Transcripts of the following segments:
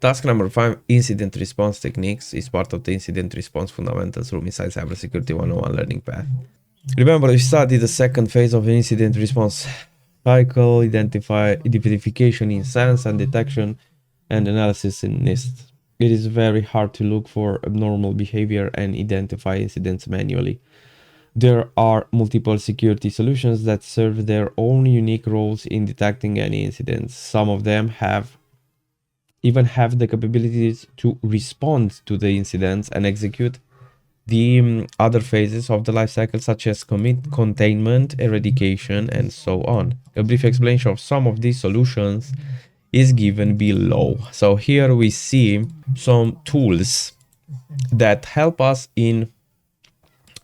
Task number 5, incident response techniques, is part of the incident response fundamentals room inside cybersecurity 101 learning path. Remember, we studied the second phase of an incident response cycle, identification in sense and detection and analysis in NIST. It is very hard to look for abnormal behavior and identify incidents manually. There are multiple security solutions that serve their own unique roles in detecting any incidents. Some of them even have the capabilities to respond to the incidents and execute the other phases of the life cycle, such as containment, eradication, and so on. A brief explanation of some of these solutions is given below. So here we see some tools that help us in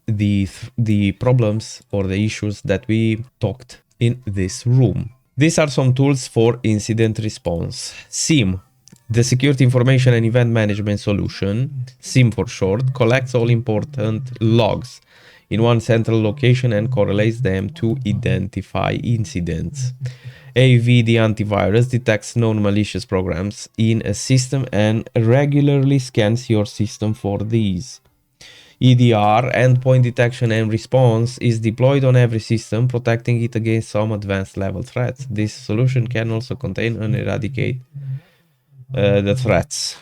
the problems or the issues that we talked in this room. These are some tools for incident response. SIEM, the Security Information and Event Management Solution, SIEM for short, collects all important logs in one central location and correlates them to identify incidents. AV, the antivirus, detects known malicious programs in a system and regularly scans your system for these. EDR, endpoint detection and response, is deployed on every system, protecting it against some advanced level threats. This solution can also contain and eradicate the threats.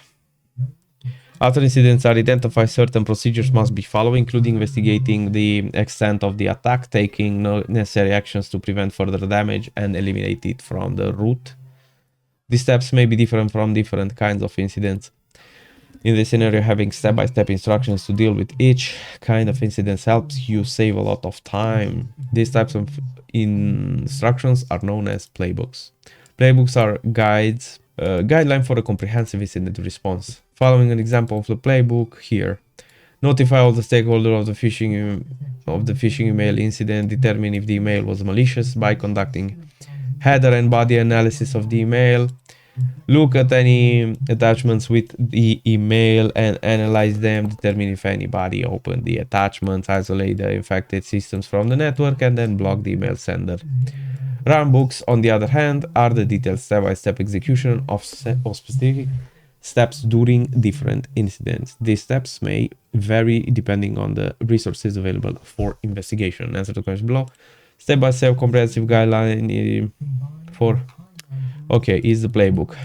After incidents are identified, certain procedures must be followed, including investigating the extent of the attack, taking necessary actions to prevent further damage, and eliminate it from the root. These steps may be different from different kinds of incidents. In this scenario, having step-by-step instructions to deal with each kind of incident helps you save a lot of time. These types of instructions are known as playbooks. Playbooks are guideline for a comprehensive incident response. Following an example of the playbook here. Notify all the stakeholders of the phishing email incident. Determine if the email was malicious by conducting header and body analysis of the email. Look at any attachments with the email and analyze them. Determine if anybody opened the attachments. Isolate the infected systems from the network and then block the email sender. Runbooks, on the other hand, are the detailed step-by-step execution of specific steps during different incidents. These steps may vary depending on the resources available for investigation. Answer to the question below. Step-by-step comprehensive guideline for... Okay, is the playbook.